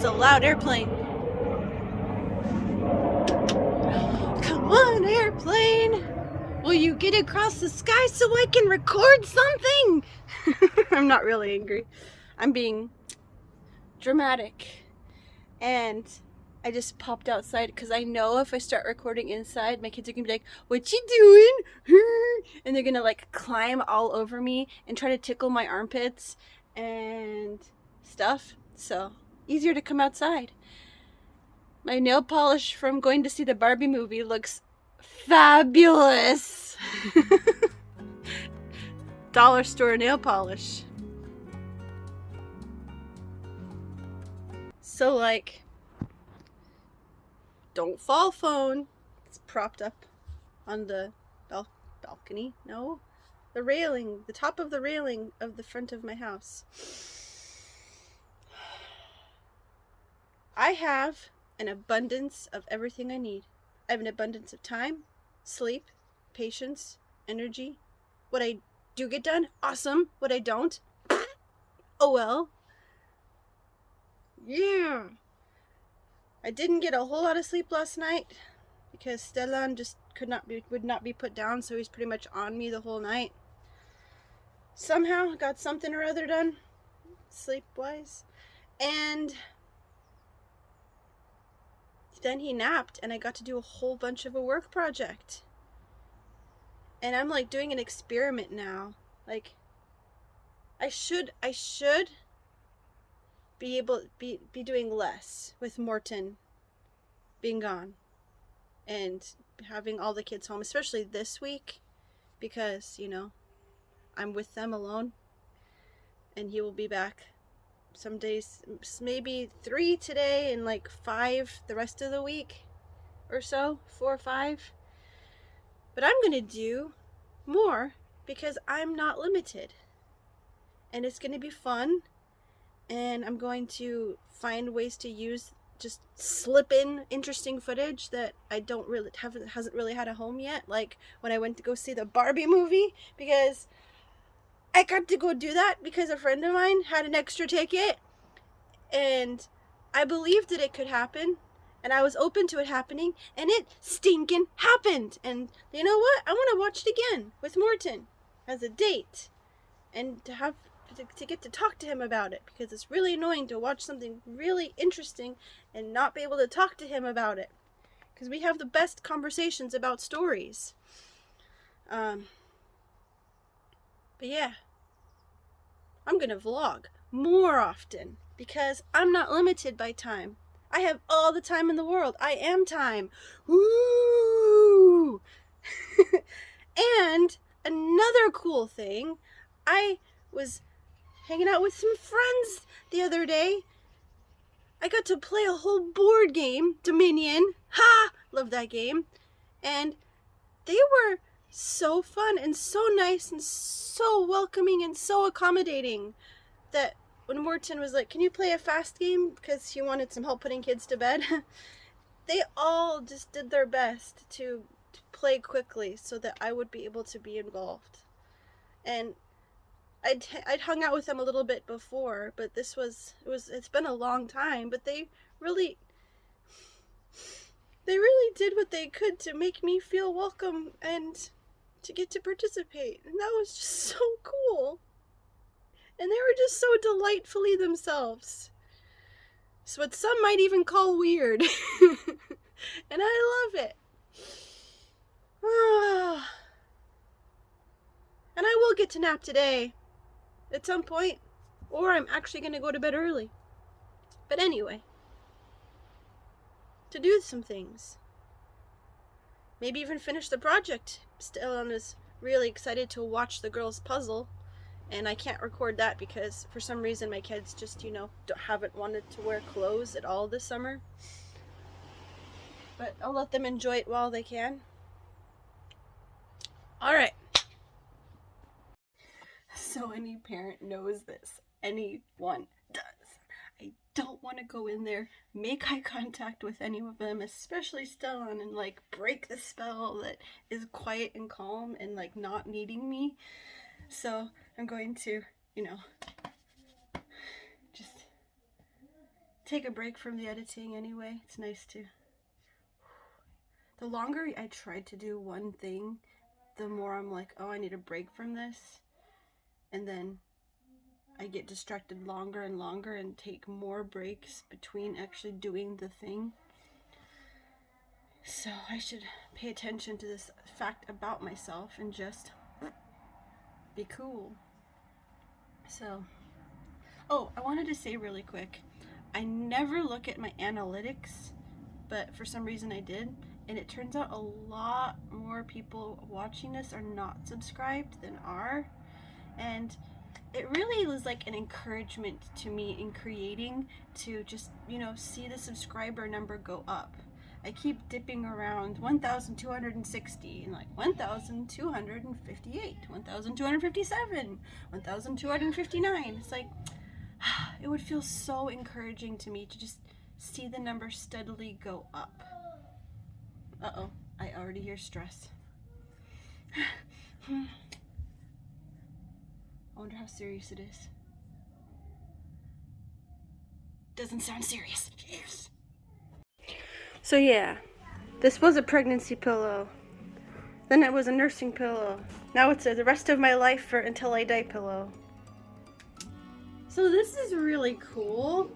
It's a loud airplane. Come on, airplane. Will you get across the sky so I can record something? I'm not really angry. I'm being dramatic. And I just popped outside because I know if I start recording inside, my kids are going to be like, what you doing? And they're going to like climb all over me and try to tickle my armpits and stuff. So, easier to come outside. My nail polish from going to see the Barbie movie looks fabulous. Dollar store nail polish. So like, don't fall phone. It's propped up on the balcony. No, the railing, the top of the railing of the front of my house. I have an abundance of everything I need. I have an abundance of time, sleep, patience, energy. What I do get done, awesome. What I don't, oh well. Yeah. I didn't get a whole lot of sleep last night because Stellan just would not be put down, so he's pretty much on me the whole night. Somehow got something or other done, sleep-wise, and then he napped, and I got to do a whole bunch of a work project. And I'm like doing an experiment now. Like, I should be able be doing less with Morton being gone and having all the kids home, especially this week, because, you know, I'm with them alone, and he will be back some days, maybe 3 today and like 5 the rest of the week or so, 4 or 5. But I'm gonna do more because I'm not limited, and it's gonna be fun, and I'm going to find ways to just slip in interesting footage that I hasn't really had a home yet, like when I went to go see the Barbie movie, because I got to go do that because a friend of mine had an extra ticket, and I believed that it could happen, and I was open to it happening, and it stinking happened. And you know what? I want to watch it again with Morton as a date, and to get to talk to him about it, because it's really annoying to watch something really interesting and not be able to talk to him about it, because we have the best conversations about stories. But yeah, I'm gonna vlog more often because I'm not limited by time. I have all the time in the world. I am time. Woo! And another cool thing, I was hanging out with some friends the other day. I got to play a whole board game, Dominion. Ha! Love that game. And they were so fun and so nice and so welcoming and so accommodating that when Morton was like, can you play a fast game? Because he wanted some help putting kids to bed. They all just did their best to play quickly so that I would be able to be involved. And I'd hung out with them a little bit before, but it's been a long time, but they really did what they could to make me feel welcome and to get to participate. And that was just so cool. And they were just so delightfully themselves. So what some might even call weird. And I love it. And I will get to nap today at some point, or I'm actually going to go to bed early. But anyway, to do some things. Maybe even finish the project. Stellan is really excited to watch the girls puzzle, and I can't record that because for some reason my kids just, haven't wanted to wear clothes at all this summer. But I'll let them enjoy it while they can. Alright. So any parent knows this. Anyone does. I don't want to go in there, make eye contact with any of them, especially Stellan, and break the spell that is quiet and calm and not needing me. So I'm going to, just take a break from the editing anyway. It's nice to... The longer I try to do one thing, the more I'm like, oh, I need a break from this. And then I get distracted longer and longer and take more breaks between actually doing the thing. So I should pay attention to this fact about myself and just be cool. So, oh, I wanted to say really quick, I never look at my analytics, but for some reason I did, and it turns out a lot more people watching this are not subscribed than are, and it really was like an encouragement to me in creating to just, you know, see the subscriber number go up. I keep dipping around 1,260 and like 1,258, 1,257, 1,259. It's like, it would feel so encouraging to me to just see the number steadily go up. Uh-oh, I already hear stress. I wonder how serious it is. Doesn't sound serious. Yes. So yeah, this was a pregnancy pillow. Then it was a nursing pillow. Now it's the rest of my life for until I die pillow. So this is really cool.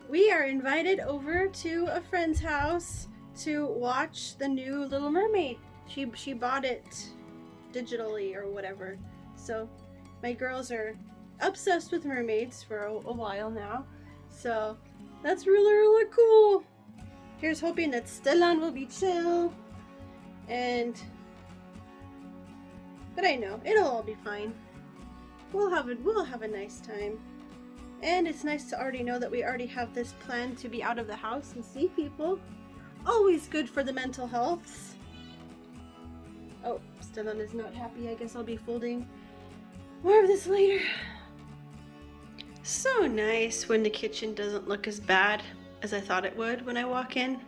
We are invited over to a friend's house to watch the new Little Mermaid. She bought it digitally or whatever. So my girls are obsessed with mermaids for a while now. So that's really, really cool. Here's hoping that Stellan will be chill. But I know it'll all be fine. We'll have a nice time. And it's nice to already know that we already have this plan to be out of the house and see people. Always good for the mental health. Oh, Stellan is not happy. I guess I'll be folding more of this later. So nice when the kitchen doesn't look as bad as I thought it would when I walk in.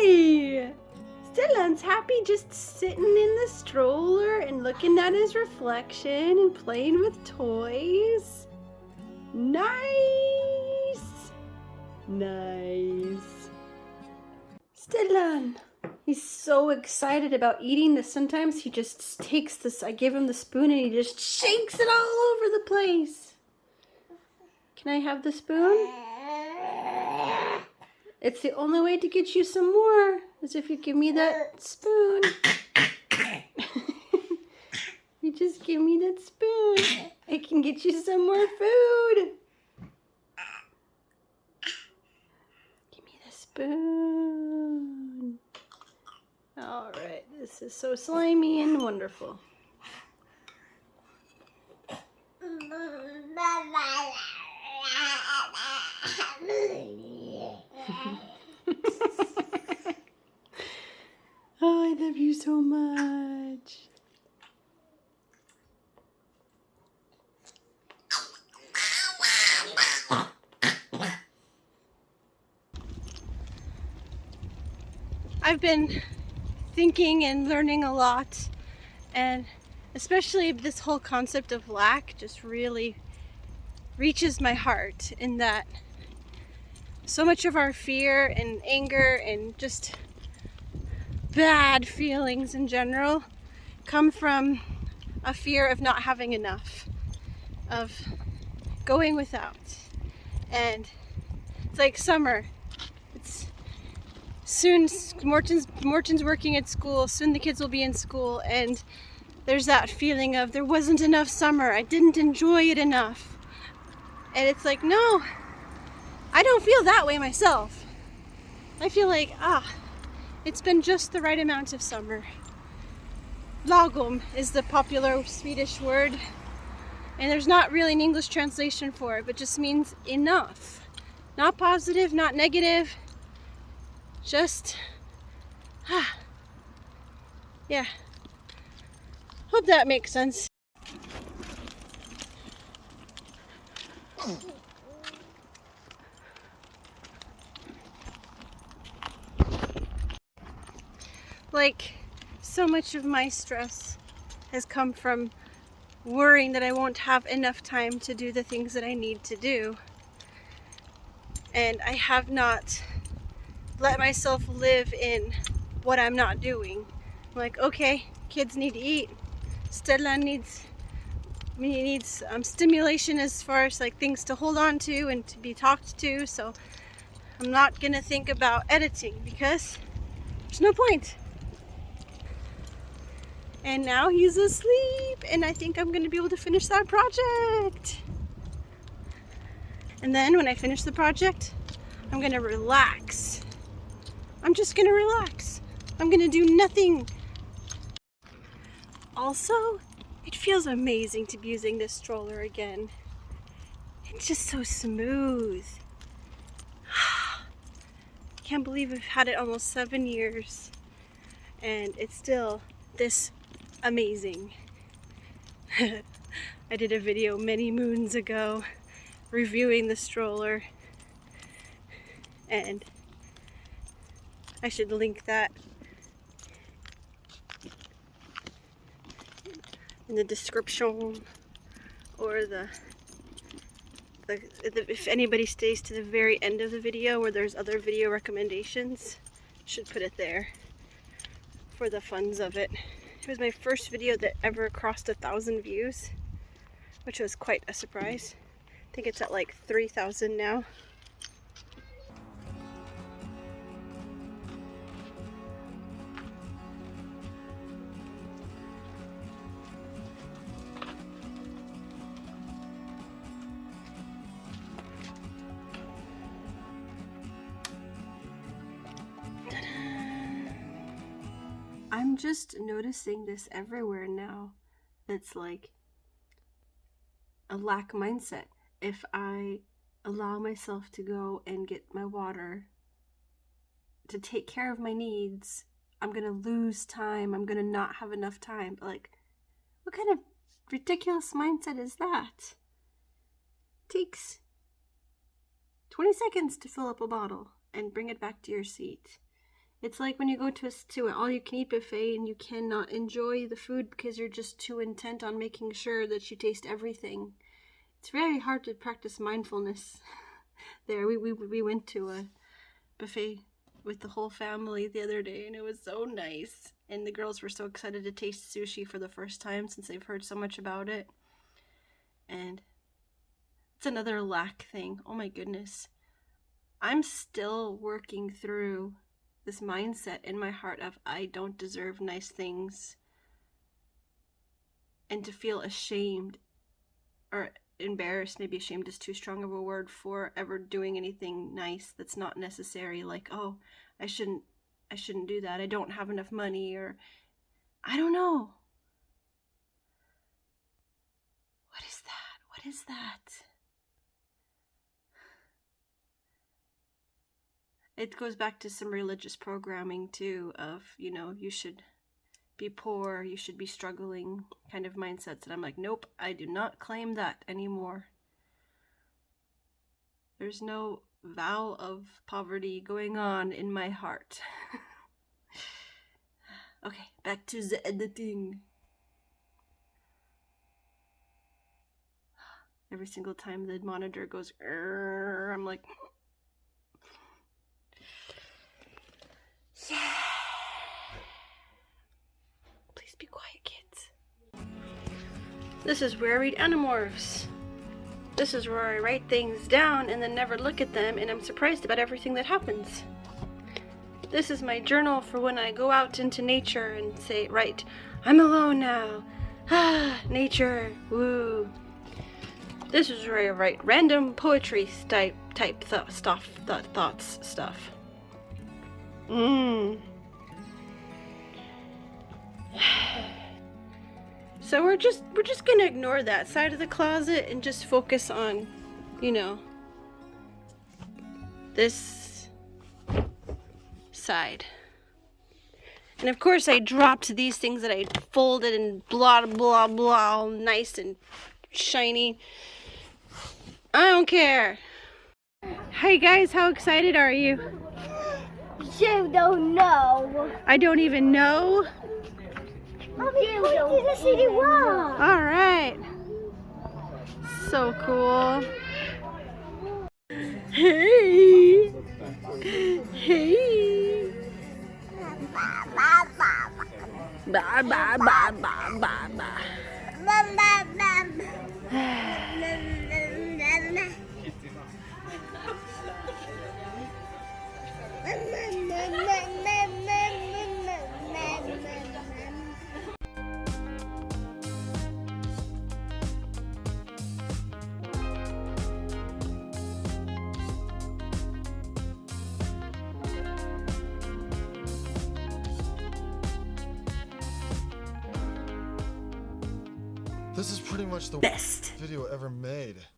Yay! Stellan's happy just sitting in the stroller and looking at his reflection and playing with toys. Nice! Nice. Stellan! He's so excited about eating this. Sometimes he just takes this, I give him the spoon and he just shakes it all over the place. Can I have the spoon? It's the only way to get you some more, is if you give me that spoon. You just give me that spoon. I can get you some more food. Give me the spoon. All right, this is so slimy and wonderful. Oh, I love you so much. I've been thinking and learning a lot, and especially this whole concept of lack just really reaches my heart, in that so much of our fear and anger and just bad feelings in general come from a fear of not having enough, of going without. And it's like summer. It's soon Morton's working at school, soon the kids will be in school, and there's that feeling of there wasn't enough summer, I didn't enjoy it enough. And it's like, no, I don't feel that way myself. I feel like, it's been just the right amount of summer. Lagom is the popular Swedish word, and there's not really an English translation for it, but just means enough. Not positive, not negative, just, yeah. Hope that makes sense. Like, so much of my stress has come from worrying that I won't have enough time to do the things that I need to do. And I have not let myself live in what I'm not doing. I'm like, okay, kids need to eat. Stella needs stimulation as far as like things to hold on to and to be talked to. So I'm not gonna think about editing because there's no point. And now he's asleep, and I think I'm gonna be able to finish that project. And then when I finish the project, I'm gonna relax. I'm just gonna relax. I'm gonna do nothing. Also, it feels amazing to be using this stroller again. It's just so smooth. I can't believe I've had it almost 7 years, and it's still this amazing. I did a video many moons ago reviewing the stroller, and I should link that in the description, or if anybody stays to the very end of the video where there's other video recommendations, should put it there for the funs of it. It was my first video that ever crossed 1,000 views, which was quite a surprise. I think it's at like 3,000 now. I'm just noticing this everywhere now. That's like a lack mindset. If I allow myself to go and get my water, to take care of my needs, I'm gonna lose time. I'm gonna not have enough time. Like, what kind of ridiculous mindset is that? It takes 20 seconds to fill up a bottle and bring it back to your seat. It's like when you go to an all-you-can-eat buffet and you cannot enjoy the food because you're just too intent on making sure that you taste everything. It's very hard to practice mindfulness there. We went to a buffet with the whole family the other day, and it was so nice. And the girls were so excited to taste sushi for the first time since they've heard so much about it. And it's another lack thing. Oh my goodness. I'm still working through this mindset in my heart of I don't deserve nice things, and to feel ashamed or embarrassed, maybe ashamed is too strong of a word, for ever doing anything nice that's not necessary. Like, oh, I shouldn't do that. I don't have enough money, or I don't know. What is that? What is that? It goes back to some religious programming too, of, you know, you should be poor, you should be struggling kind of mindsets. And I'm like, nope, I do not claim that anymore. There's no vow of poverty going on in my heart. Okay, back to the editing. Every single time the monitor goes, I'm like, yeah. Please be quiet, kids. This is where I read Animorphs. This is where I write things down and then never look at them, and I'm surprised about everything that happens. This is my journal for when I go out into nature and say, right, I'm alone now. Ah, nature, woo. This is where I write random poetry type thoughts stuff. So we're just gonna ignore that side of the closet and just focus on, you know, this side. And of course I dropped these things that I folded and blah blah blah, all nice and shiny. I don't care. Hi guys, how excited are you? You don't know. I don't even know. Mommy, point to the city wall. All right. So cool. Hey. Hey. Ba ba ba ba ba ba. This is pretty much the Best. video ever made.